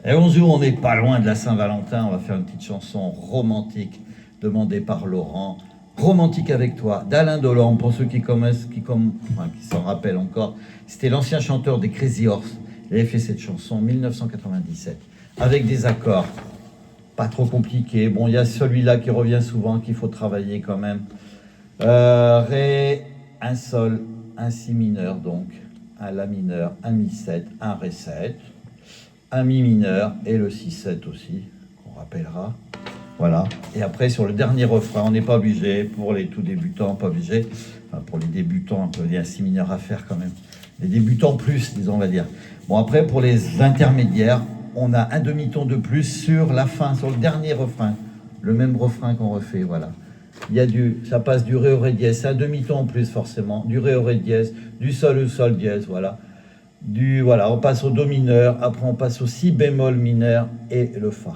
Et on n'est pas loin de la Saint-Valentin. On va faire une petite chanson romantique demandée par Laurent. Romantique avec toi, d'Alain Delorme, pour ceux qui s'en rappellent encore. C'était l'ancien chanteur des Crazy Horse. Il avait fait cette chanson en 1997, avec des accords pas trop compliqués. Bon, il y a celui-là qui revient souvent, qu'il faut travailler quand même. Ré, un sol, un si mineur donc, un la mineur, un mi 7, un ré 7, un mi mineur et le si 7 aussi, qu'on rappellera. Voilà. Et après, sur le dernier refrain, on n'est pas obligé, pour les tout débutants, pas obligé. Enfin, pour les débutants, un peu, il y a un si mineur à faire quand même. Les débutants plus, disons, on va dire. Bon, après, pour les intermédiaires, on a un demi-ton de plus sur la fin, sur le dernier refrain. Le même refrain qu'on refait, voilà. Ça passe du ré au ré dièse, c'est un demi-ton en plus forcément. Du ré au ré dièse, du sol au sol dièse, voilà. On passe au do mineur, après on passe au si bémol mineur et le fa.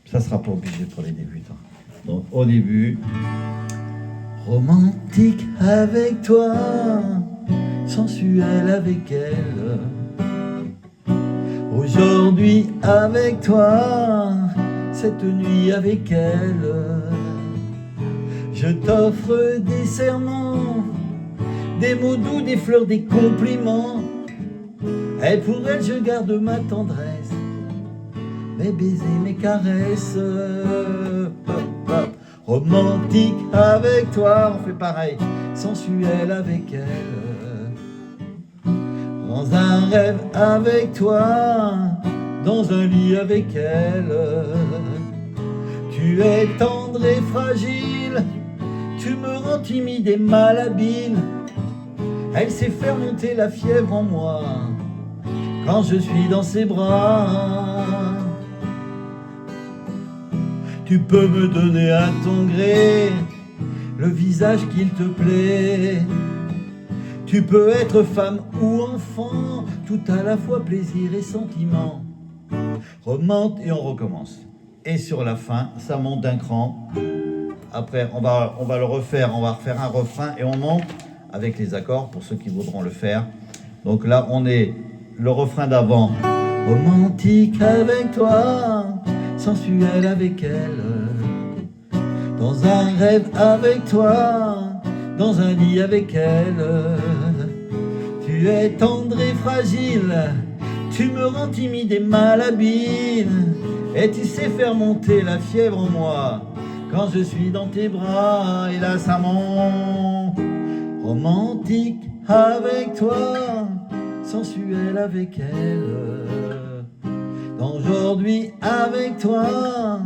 Ça sera pas obligé pour les débutants. Donc au début, romantique avec toi, sensuel avec elle. Aujourd'hui avec toi, cette nuit avec elle. Je t'offre des serments, des mots doux, des fleurs, des compliments. Et pour elle je garde ma tendresse, mes baisers, mes caresses. Hop, hop. Romantique avec toi, on fait pareil, sensuel avec elle. Dans un rêve avec toi, dans un lit avec elle. Tu es tendre et fragile, tu me rends timide et malhabile. Elle sait faire monter la fièvre en moi quand je suis dans ses bras. Tu peux me donner à ton gré le visage qu'il te plaît. Tu peux être femme ou enfant, tout à la fois plaisir et sentiment. Remonte et on recommence. Et sur la fin, ça monte d'un cran. Après, on va le refaire, on va refaire un refrain et on monte avec les accords pour ceux qui voudront le faire. Donc là, on est le refrain d'avant. Romantique avec toi, sensuel avec elle. Dans un rêve avec toi, dans un lit avec elle. Tu es tendre et fragile, tu me rends timide et malhabile. Et tu sais faire monter la fièvre en moi quand je suis dans tes bras. Et là ça monte. Romantique avec toi, sensuel avec elle. D'aujourd'hui avec toi,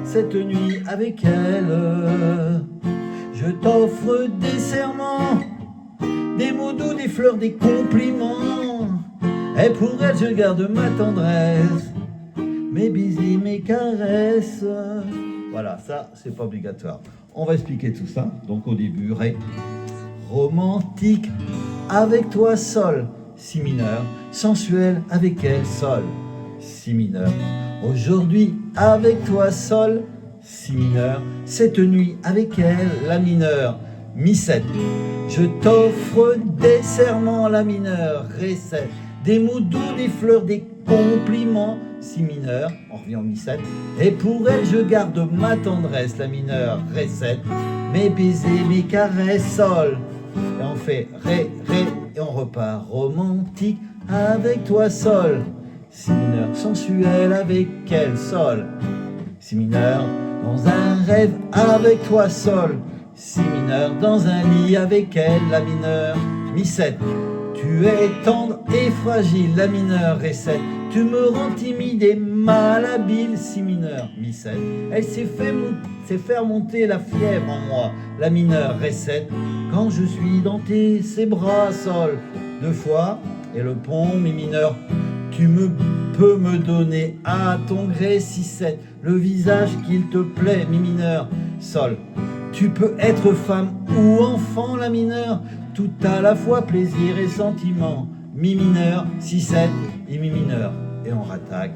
cette nuit avec elle. Je t'offre des serments, des mots doux, des fleurs, des compliments. Et pour elle je garde ma tendresse, mes bisous, mes caresses. Voilà, ça c'est pas obligatoire. On va expliquer tout ça. Donc au début, ré. Romantique avec toi, sol, si mineur. Sensuel avec elle, sol, si mineur. Aujourd'hui avec toi, sol, si mineur. Cette nuit avec elle, la mineur, mi 7. Je t'offre des serments, la mineur, ré 7. Des mots doux, des fleurs, des compliments, si mineur, on revient au mi 7. Et pour elle je garde ma tendresse, la mineure, ré 7. Mes baisers, mes caresses, sol. Et on fait ré, ré, et on repart. Romantique avec toi, sol, si mineur. Sensuel avec elle, sol, si mineur. Dans un rêve avec toi, sol, si mineur. Dans un lit avec elle, la mineure, mi 7. Tu es tendre et fragile, la mineure, ré 7. Tu me rends timide et malhabile, si mineur, mi 7. Elle sait faire monter la fièvre en moi, la mineure, ré 7. Quand je suis dans ses bras, sol, 2 fois, et le pont, mi mineur. Tu peux me donner à ton gré, si 7. Le visage qu'il te plaît, mi mineur, sol. Tu peux être femme ou enfant, la mineure, tout à la fois plaisir et sentiment. Mi mineur, si 7 et mi mineur. Et on rattaque.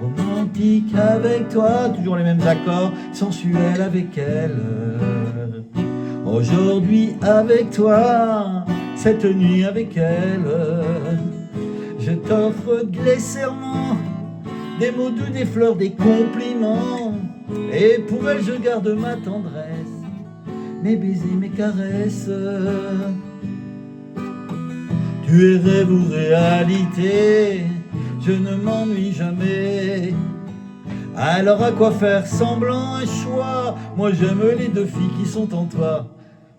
Romantique avec toi, toujours les mêmes accords, sensuel avec elle. Aujourd'hui avec toi, cette nuit avec elle. Je t'offre des serments, des mots doux, des fleurs, des compliments. Et pour elle je garde ma tendresse, mes baisers, mes caresses. Tu es rêve ou réalité, je ne m'ennuie jamais. Alors à quoi faire semblant un choix? Moi j'aime les deux filles qui sont en toi.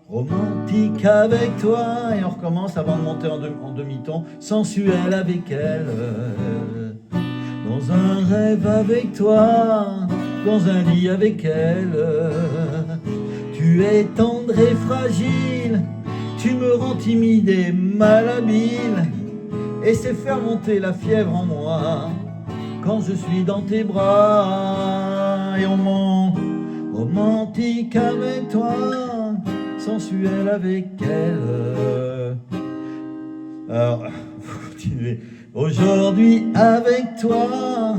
Romantique avec toi. Et on recommence avant de monter en demi-ton. Sensuel avec elle. Dans un rêve avec toi, dans un lit avec elle. Tu es tendre et fragile, tu me rends timide et malhabile. Et c'est faire monter la fièvre en moi quand je suis dans tes bras. Et on monte romantique avec toi, sensuel avec elle. Alors, vous continuez. Aujourd'hui avec toi,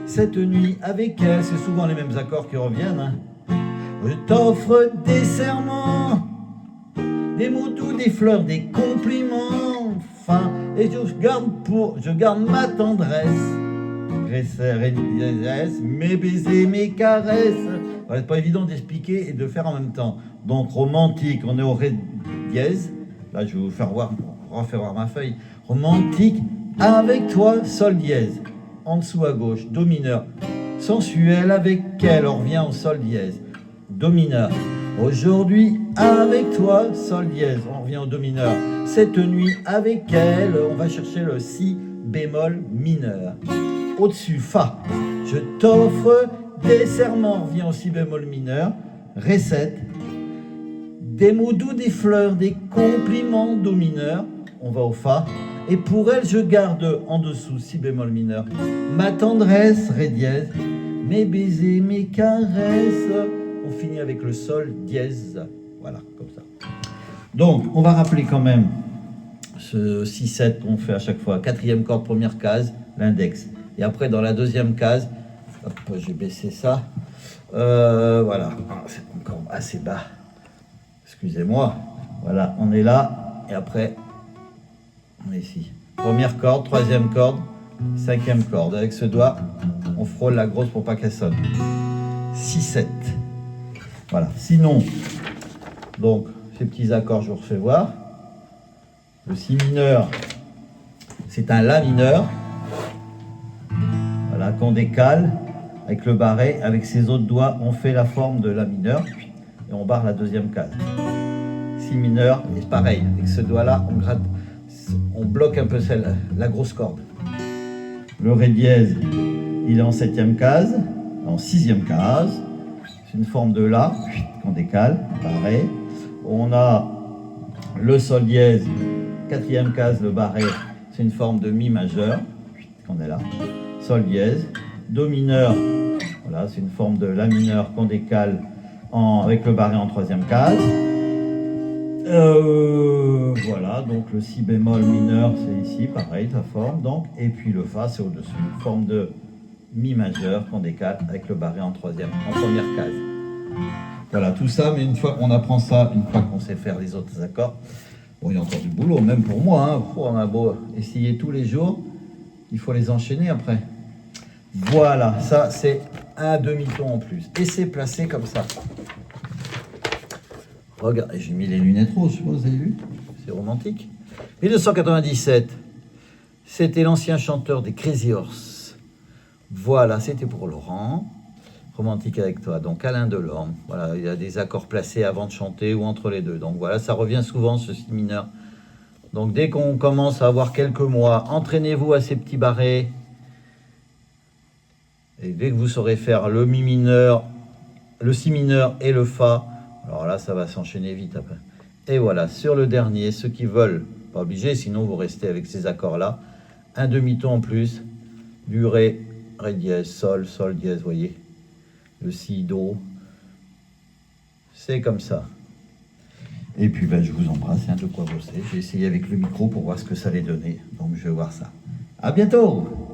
cette nuit avec elle. C'est souvent les mêmes accords qui reviennent, hein. Je t'offre des serments, des mots doux, des fleurs, des compliments. Enfin, et je garde ma tendresse, mes baisers, mes caresses. C'est pas évident d'expliquer et de faire en même temps. Donc romantique, on est au ré dièse. Là, je vais vous faire refaire voir ma feuille. Romantique avec toi, sol dièse. En dessous à gauche, do mineur. Sensuel avec elle, on revient au sol dièse. Do mineur. Aujourd'hui avec toi, sol dièse. On revient au do mineur. Cette nuit avec elle, on va chercher le si bémol mineur. Au-dessus, fa. Je t'offre des serments, on revient au si bémol mineur. Ré 7. Des mots doux, des fleurs, des compliments, do mineur. On va au fa. Et pour elle, je garde en dessous, si bémol mineur, ma tendresse, ré dièse, mes baisers, mes caresses. On finit avec le sol dièse. Voilà, comme ça. Donc, on va rappeler quand même ce 6-7 qu'on fait à chaque fois. Quatrième corde, première case, l'index. Et après, dans la deuxième case, hop, je vais baisser ça. Voilà, c'est encore assez bas. Excusez-moi. Voilà, on est là. Et après, on est ici. Première corde, troisième corde, cinquième corde. Avec ce doigt, on frôle la grosse pour pas qu'elle sonne. 6-7. Voilà. Sinon, donc, ces petits accords, je vous refais voir. Le si mineur, c'est un la mineur. Voilà, qu'on décale avec le barré. Avec ses autres doigts, on fait la forme de la mineur et on barre la deuxième case. Si mineur, et pareil, avec ce doigt-là, on gratte. On bloque un peu la grosse corde. Le ré dièse, il est en septième case, en sixième case. C'est une forme de la qu'on décale, pareil. On a le sol dièse, quatrième case, le barré, c'est une forme de mi majeur, qu'on est là. Sol dièse, do mineur, voilà, c'est une forme de la mineur qu'on décale avec le barré en troisième case. Voilà, donc le si bémol mineur, c'est ici, pareil, ta forme, donc, et puis le fa, c'est au-dessus, forme de mi majeur qu'on décale avec le barré en première case. Voilà, tout ça, mais une fois qu'on apprend ça, une fois qu'on sait faire les autres accords, bon, il y a encore du boulot, même pour moi, hein, on a beau essayer tous les jours, il faut les enchaîner après. Voilà, ça, c'est un demi-ton en plus, et c'est placé comme ça. Regardez, j'ai mis les lunettes roses, je sais pas, vous avez vu? C'est romantique. 1997, c'était l'ancien chanteur des Crazy Horse. Voilà, c'était pour Laurent. Romantique avec toi, donc Alain Delorme. Voilà, il y a des accords placés avant de chanter ou entre les deux. Donc voilà, ça revient souvent, ce si mineur. Donc dès qu'on commence à avoir quelques mois, entraînez-vous à ces petits barrés. Et dès que vous saurez faire le mi mineur, le si mineur et le fa, alors là, ça va s'enchaîner vite après. Et voilà, sur le dernier, ceux qui veulent, pas obligé, sinon vous restez avec ces accords-là. Un demi-ton en plus, du ré, ré dièse, sol, sol dièse, vous voyez. Le si, do. C'est comme ça. Et puis, ben, je vous embrasse, de quoi bosser. J'ai essayé avec le micro pour voir ce que ça allait donner. Donc, je vais voir ça. À bientôt!